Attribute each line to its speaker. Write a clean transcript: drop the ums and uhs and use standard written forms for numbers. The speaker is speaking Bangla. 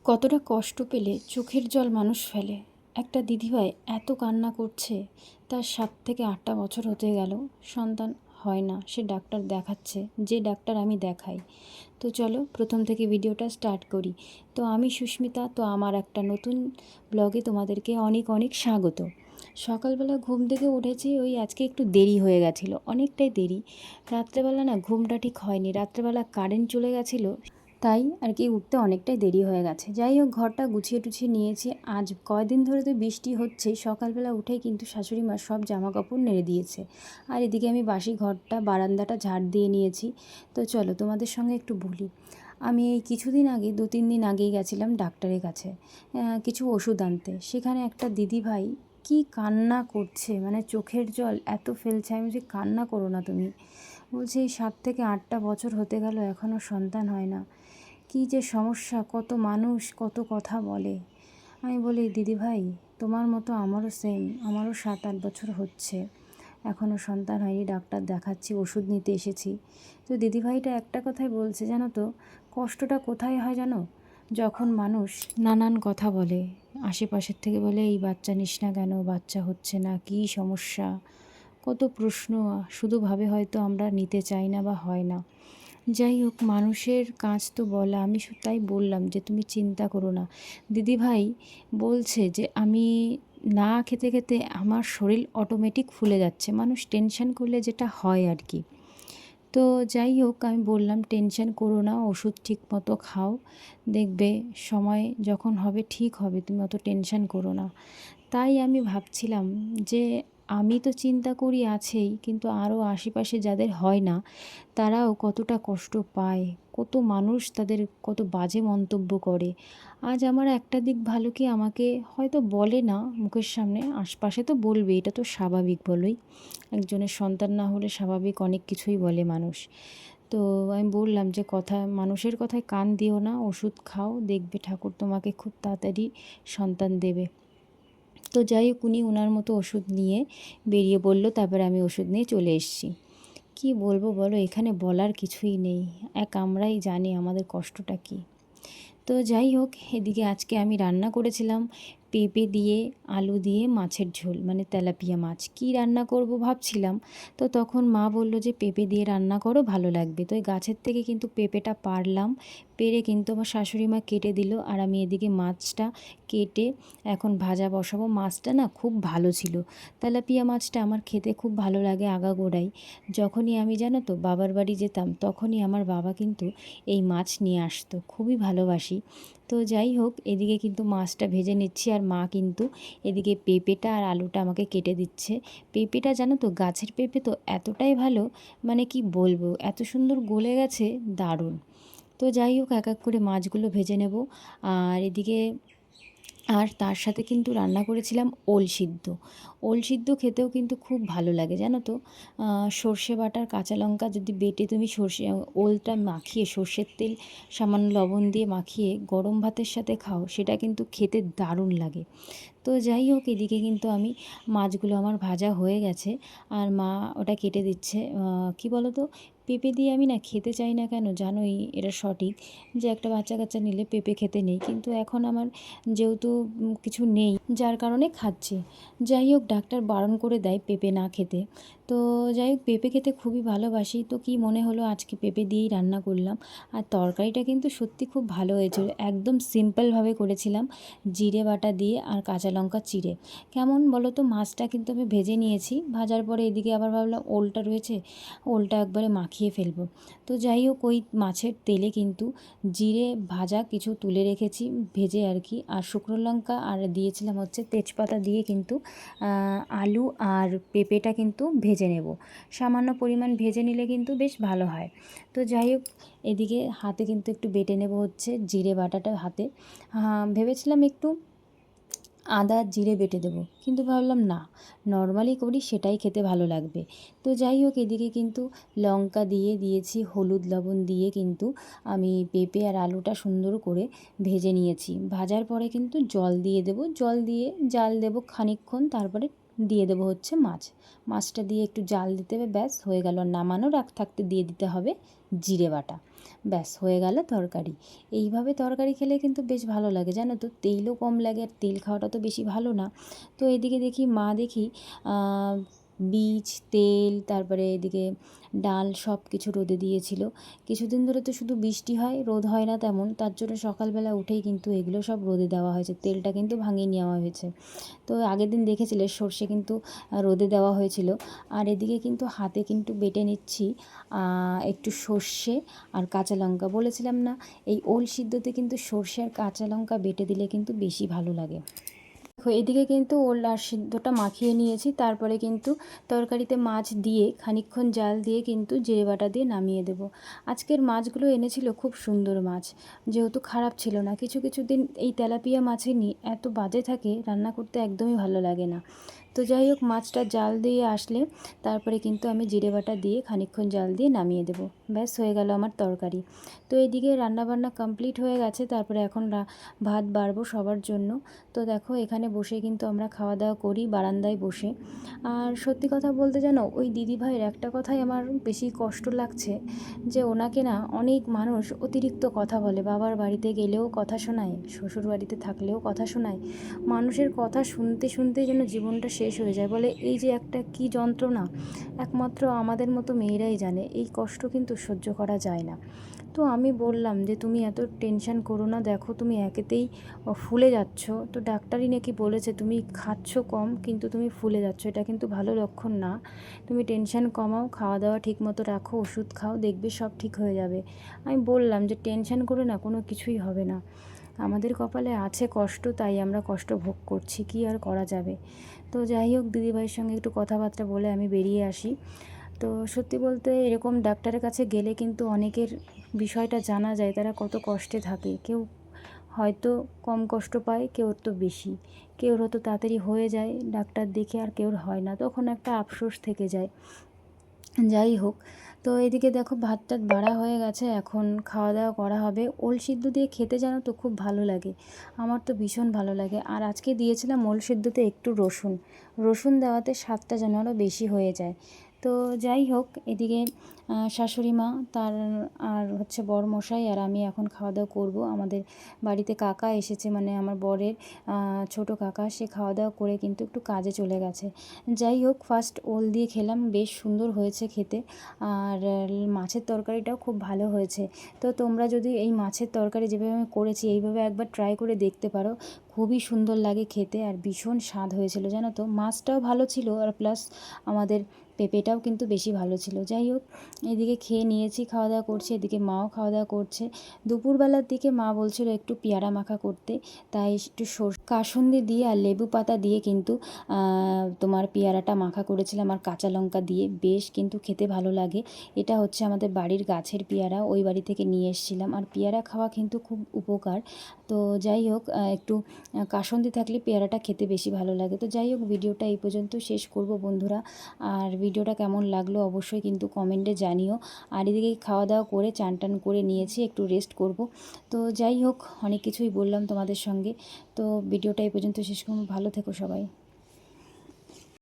Speaker 1: কতটা কষ্ট পেলে চোখের জল মানুষ ফেলে। একটা দিদিভাই এত কান্না করছে, তার 7 থেকে 8টা বছর হতে গেল, সন্তান হয় না। সে ডাক্তার দেখাচ্ছে, যে ডাক্তার আমি দেখাই। তো চলো প্রথম থেকে ভিডিওটা স্টার্ট করি। তো আমি সুস্মিতা, তো আমার একটা নতুন ব্লগে তোমাদেরকে অনেক অনেক স্বাগত। সকালবেলা ঘুম থেকে উঠেছি, ওই আজকে একটু দেরি হয়ে গেছিলো, অনেকটাই দেরি। রাত্রেবেলা না ঘুমটা ঠিক হয়নি, রাত্রেবেলা কারেন্ট চলে গেছিলো, তাই আর কি উঠতে অনেকটাই দেরি হয়ে গেছে। যাই হোক, ঘরটা গুছিয়ে টুছিয়ে নিয়েছি। আজ কয়দিন ধরে তো বৃষ্টি হচ্ছে, সকালবেলা উঠেই কিন্তু শাশুড়ি মা সব জামা কাপড় নেড়ে দিয়েছে। আর এদিকে আমি বাসি ঘরটা, বারান্দাটা ঝাড় দিয়ে নিয়েছি। তো চলো তোমাদের সঙ্গে একটু বলি। আমি এই কিছুদিন আগে, 2-3 দিন আগেই গেছিলাম ডাক্তারের কাছে কিছু ওষুধ আনতে। সেখানে একটা দিদিভাই কি কান্না করছে, মানে চোখের জল এত ফেলছে। আমি বলছি কান্না করো না তুমি। বলছে এই 7 থেকে 8টা বছর হতে গেল, এখনও সন্তান হয় না। কী যে সমস্যা, কত মানুষ কত কথা বলে। আমি বলি দিদিভাই, তোমার মতো আমারও সেম, আমারও 7-8 বছর হচ্ছে, এখনও সন্তান হয়নি। ডাক্তার দেখাচ্ছি, ওষুধ নিতে এসেছি। তো দিদিভাইটা একটা কথাই বলছে, জানো তো কষ্টটা কোথায় হয় জানো? যখন মানুষ নানান কথা বলে, আশেপাশের থেকে বলে এই বাচ্চা নিস না কেন, বাচ্চা হচ্ছে না, কী সমস্যা, কত প্রশ্ন। শুধু ভাবে হয়তো আমরা নিতে চাই না বা হয় না। যাই হোক, মানুষের কাজ তো বলা। আমি তাই বললাম যে তুমি চিন্তা করো না। দিদিভাই বলছে যে আমি না খেতে খেতে আমার শরীর অটোমেটিক ফুলে যাচ্ছে, মানুষ টেনশন করলে যেটা হয় আর কি। তো যাই হোক, আমি বললাম টেনশন করো না, ওষুধ ঠিক মতো খাও, দেখবে সময় যখন হবে ঠিক হবে, তুমি অত টেনশন করো না। তাই আমি ভাবছিলাম যে আমি তো চিন্তা করি আছেই, কিন্তু আরও আশেপাশে যাদের হয় না তারাও কতটা কষ্ট পায়, কত মানুষ তাদের কত বাজে মন্তব্য করে। আজ আমার একটা দিক ভালো কি, আমাকে হয়তো বলে না মুখের সামনে, আশপাশে তো বলবে, এটা তো স্বাভাবিক বলোই। একজনের সন্তান না হলে স্বাভাবিক অনেক কিছুই বলে মানুষ। তো আমি বললাম যে মানুষের কথায় কান দিও না, ওষুধ খাও, দেখবে ঠাকুর তোমাকে খুব তাড়াতাড়ি সন্তান দেবে। তো যাই হোক, উনি ওনার মতো ওষুধ নিয়ে বেরিয়ে পড়লো। তারপরে আমি ওষুধ নিয়ে চলে এসেছি। কি বলবো বলো, এখানে বলার কিছুই নেই, আমরাই জানি আমাদের কষ্টটা কী। তো যাই হোক, এদিকে আজকে আমি রান্না করেছিলাম পেঁপে দিয়ে, আলু দিয়ে মাছের ঝোল, মানে তেলাপিয়া মাছ। কি রান্না করব ভাবছিলাম, তো তখন মা বলল যে পেঁপে দিয়ে রান্না করো, ভালো লাগবে। তো ওই গাছের থেকে কিন্তু পেঁপেটা পারলাম, পেরে কিন্তু আমার শাশুড়ি মা কেটে দিল, আর আমি এদিকে মাছটা কেটে এখন ভাজা বসাবো। মাছটা না খুব ভালো ছিল, তেলাপিয়া মাছটা আমার খেতে খুব ভালো লাগে আগাগোড়াই। যখনই আমি জানো তো বাবার বাড়ি যেতাম, তখনই আমার বাবা কিন্তু এই মাছ নিয়ে আসতো, খুবই ভালোবাসি। তো যাই হোক, এদিকে কিন্তু মাছটা ভেজে নিচ্ছি, আর মা কিন্তু এদিকে পেঁপেটা আর আলুটা আমাকে কেটে দিচ্ছে। পেঁপেটা জানো তো গাছের পেঁপে তো এতটাই ভালো, মানে কি বলবো, এত সুন্দর গলে গেছে, দারুণ। তো যাই হোক, এক এক করে মাছগুলো ভেজে নেব। আর এদিকে আর তার সাথে কিন্তু রান্না করেছিলাম ওল সিদ্ধ। ওল সিদ্ধ খেতেও কিন্তু খুব ভালো লাগে জানো তো। সর্ষে বাটার কাঁচা লঙ্কা যদি বেটে তুমি ওলটা মাখিয়ে সর্ষের তেল সামান্য লবণ দিয়ে মাখিয়ে গরম ভাতের সাথে খাও, সেটা কিন্তু খেতে দারুণ লাগে। তো যাই হোক, এদিকে কিন্তু আমি মাছগুলো আমার ভাজা হয়ে গেছে, আর মা ওটা কেটে দিচ্ছে। কি বলো তো, পেঁপে দিয়ে আমি না খেতে চাই না কেন জানোই, এটা সঠিক যে একটা বাচ্চা কাচ্চা নিলে পেঁপে খেতে নেই, কিন্তু এখন আমার যেহেতু কিছু নেই, যার কারণে খাচ্ছি। যাই হোক, ডাক্তার বারণ করে দেয় পেঁপে না খেতে। তো যাই হোক, পেঁপে খেতে খুবই ভালোবাসি, তো কি মনে হলো আজকে পেঁপে দিয়েই রান্না করলাম। আর তরকারিটা কিন্তু সত্যি খুব ভালো হয়েছিল, একদম সিম্পলভাবে করেছিলাম, জিরে বাটা দিয়ে আর কাঁচা লঙ্কা চিড়ে। কেমন বলো তো, মাছটা কিন্তু আমি ভেজে নিয়েছি, ভাজার পরে এদিকে আবার ভাবলাম ওলটা রয়েছে, ওলটা একবারে মাখিয়ে ফেলবো। তো যাই হোক, ওই মাছের তেলে কিন্তু জিরে ভাজা কিছু তুলে রেখেছি ভেজে আর কি, আর শুকনো লঙ্কা আর দিয়েছিলাম হচ্ছে তেজপাতা দিয়ে কিন্তু আলু আর পেঁপেটা কিন্তু ভেজে নেব। সামান্য পরিমাণ ভেজে নিলে কিন্তু বেশ ভালো হয়। তো যাই হোক, এদিকে হাতে কিন্তু একটু বেটে নেব হচ্ছে জিরে বাটাটা হাতে। ভেবেছিলাম একটু আদা জিরে বেটে দেবো, কিন্তু ভাবলাম না, নর্মালি করি সেটাই খেতে ভালো লাগবে। তো যাই হোক, এদিকে কিন্তু লঙ্কা দিয়ে দিয়েছি, হলুদ লবণ দিয়ে কিন্তু আমি পেঁপে আর আলুটা সুন্দর করে ভেজে নিয়েছি। ভাজার পরে কিন্তু জল দিয়ে দেবো, জল দিয়ে জাল দেবো খানিকক্ষণ, তারপরে দিয়ে দেবো হচ্ছে মাছটা দিয়ে একটু জাল দিতে হবে, ব্যাস হয়ে গেল। নামানোর আগ থাকতে দিয়ে দিতে হবে জিরে বাটা, ব্যাস হয়ে গেল তরকারি। এইভাবে তরকারি খেলে কিন্তু বেশ ভালো লাগে, জানো তো, তেলও কম লাগে, আর তেল খাওয়াটা তো বেশি ভালো না। তো এদিকে দেখি মা দেখি বীজ, তেল, তারপরে এদিকে ডাল সব কিছু রোদে দিয়েছিল। কিছুদিন ধরে তো শুধু বৃষ্টি হয়, রোদ হয় না তেমন, তার জন্য সকালবেলা উঠেই কিন্তু এগুলো সব রোদে দেওয়া হয়েছে, তেলটা কিন্তু ভাঙিয়ে নেওয়া হয়েছে। তো আগের দিন দেখেছিলে সর্ষে কিন্তু রোদে দেওয়া হয়েছিল। আর এদিকে কিন্তু হাতে কিন্তু বেটে নিচ্ছি একটু সর্ষে আর কাঁচা লঙ্কা। বলেছিলাম না, এই ওল সিদ্ধতে কিন্তু সর্ষে আর কাঁচা লঙ্কা বেটে দিলে কিন্তু বেশি ভালো লাগে। দেখো এদিকে কিন্তু ওল আর সিদ্ধটা মাখিয়ে নিয়েছি, তারপরে কিন্তু তরকারিতে মাছ দিয়ে খানিকক্ষণ জাল দিয়ে কিন্তু জিরে বাটা দিয়ে নামিয়ে দেব। আজকের মাছগুলো এনেছিল খুব সুন্দর মাছ, যেহেতু খারাপ ছিল না। কিছু কিছু দিন এই তেলাপিয়া মাছেরই এত বাজে থাকে, রান্না করতে একদমই ভালো লাগে না। তো যাই হোক, মাছটা জাল দিয়ে আসলে তারপরে কিন্তু আমি জিরে বাটা দিয়ে খানিকক্ষণ জাল দিয়ে নামিয়ে দেব। ব্যাস হয়ে গেল আমার তরকারি। তো এদিকে রান্নাবান্না কমপ্লিট হয়ে গেছে, তারপরে এখন ভাত বাড়বো সবার জন্য। তো দেখো এখানে বসে কিন্তু আমরা খাওয়া দাওয়া করি বারান্দায় বসে। আর সত্যি কথা বলতে জানো, ওই দিদিভাইয়ের একটা কথাই আমার বেশি কষ্ট লাগছে, যে ওনাকে না অনেক মানুষ অতিরিক্ত কথা বলে, বাবার বাড়িতে গেলেও কথা শোনায়, শ্বশুর বাড়িতে থাকলেও কথা শোনায়। মানুষের কথা শুনতে শুনতে যেন জীবনটা শেষ হয়ে যায়। বলে এই যে একটা কী যন্ত্রণা, একমাত্র আমাদের মতো মেয়েরাই জানে, এই কষ্ট কিন্তু সহ্য করা যায় না। তো আমি বললাম যে তুমি এত টেনশন করো না, দেখো তুমি একেতেই ফুলে যাচ্ছ, তো ডাক্তারই নাকি বলেছে তুমি খাচ্ছ কম কিন্তু তুমি ফুলে যাচ্ছ, এটা কিন্তু ভালো লক্ষণ না। তুমি টেনশন কমাও, খাওয়া দাওয়া ঠিক মতো রাখো, ওষুধ খাও, দেখবে সব ঠিক হয়ে যাবে। আমি বললাম যে টেনশন করে না কোনো কিছুই হবে না, আমাদের কপালে আছে কষ্ট, তাই আমরা কষ্ট ভোগ করছি, কি আর করা যাবে। তো যাই হোক, দিদিভাইয়ের সঙ্গে একটু কথাবার্তা বলে আমি বেরিয়ে আসি। তো সত্যি বলতে এরকম ডাক্তারের কাছে গেলে কিন্তু অনেকের বিষয়টা জানা যায়, তারা কত কষ্টে থাকে। কেউ হয়তো কম কষ্ট পায়, কেউ তো বেশি, কেউর হয়তো তাড়াতাড়ি হয়ে যায় ডাক্তার দেখে, আর কেউর হয় না, তখন একটা আফসোস থেকে যায়। যাই হোক, তো এদিকে দেখো ভাত টাত বাড়া হয়ে গেছে, এখন খাওয়া দাওয়া করা হবে। ওল সিদ্ধ দিয়ে খেতে জানো তো খুব ভালো লাগে, আমার তো ভীষণ ভালো লাগে। আর আজকে দিয়েছিলাম ওল সিদ্ধতে একটু রসুন, রসুন দেওয়াতে স্বাদটা যেন আরও বেশি হয়ে যায়। তো যাই হোক, এদিকে শাশুড়ি মা তার আর হচ্ছে বরমশাই আর আমি এখন খাওয়া দাওয়া করবো। আমাদের বাড়িতে কাকা এসেছে, মানে আমার বরের ছোট কাকা, সে খাওয়া দাওয়া করে কিন্তু একটু কাজে চলে গেছে। যাই হোক, ফার্স্ট ওল দিয়ে খেলাম, বেশ সুন্দর হয়েছে খেতে। আর মাছের তরকারিটাও খুব ভালো হয়েছে। তো তোমরা যদি এই মাছের তরকারি যেভাবে আমি করেছি এইভাবে একবার ট্রাই করে দেখতে পারো, খুবই সুন্দর লাগে খেতে, আর ভীষণ স্বাদ হয়েছিল জানো তো। মাছটাও ভালো ছিল, আর প্লাস আমাদের পেঁপেটাও কিন্তু বেশি ভালো ছিল। যাই হোক, এদিকে খেয়ে নিয়েছি, খাওয়া দাওয়া করছি, এদিকে মাও খাওয়া দাওয়া করছে। দুপুরবেলার দিকে মা বলছিল একটু পেয়ারা মাখা করতে, তাই একটু কাসুন্দি দিয়ে আর লেবু পাতা দিয়ে কিন্তু তোমার পেয়ারাটা মাখা করেছিলাম, আর কাঁচা লঙ্কা দিয়ে, বেশ কিন্তু খেতে ভালো লাগে। এটা হচ্ছে আমাদের বাড়ির গাছের পেয়ারা, ওই বাড়ি থেকে নিয়ে এসেছিলাম। আর পেয়ারা খাওয়া কিন্তু খুব উপকার। তো যাই হোক, একটু কাসুন্দি থাকলে পেয়ারাটা খেতে বেশি ভালো লাগে। তো যাই হোক, ভিডিওটা এই পর্যন্ত শেষ করব বন্ধুরা। আর ভিডিওটা কেমন লাগলো অবশ্যই কিন্তু কমেন্টে জানিও। আর এদিকে খাওয়া দাওয়া করে চান টান করে নিয়েছি, একটু রেস্ট করব। তো যাই হোক, অনেক কিছুই বললাম তোমাদের সঙ্গে। তো ভিডিওটা এই পর্যন্ত শেষ করব, ভালো থেকো সবাই।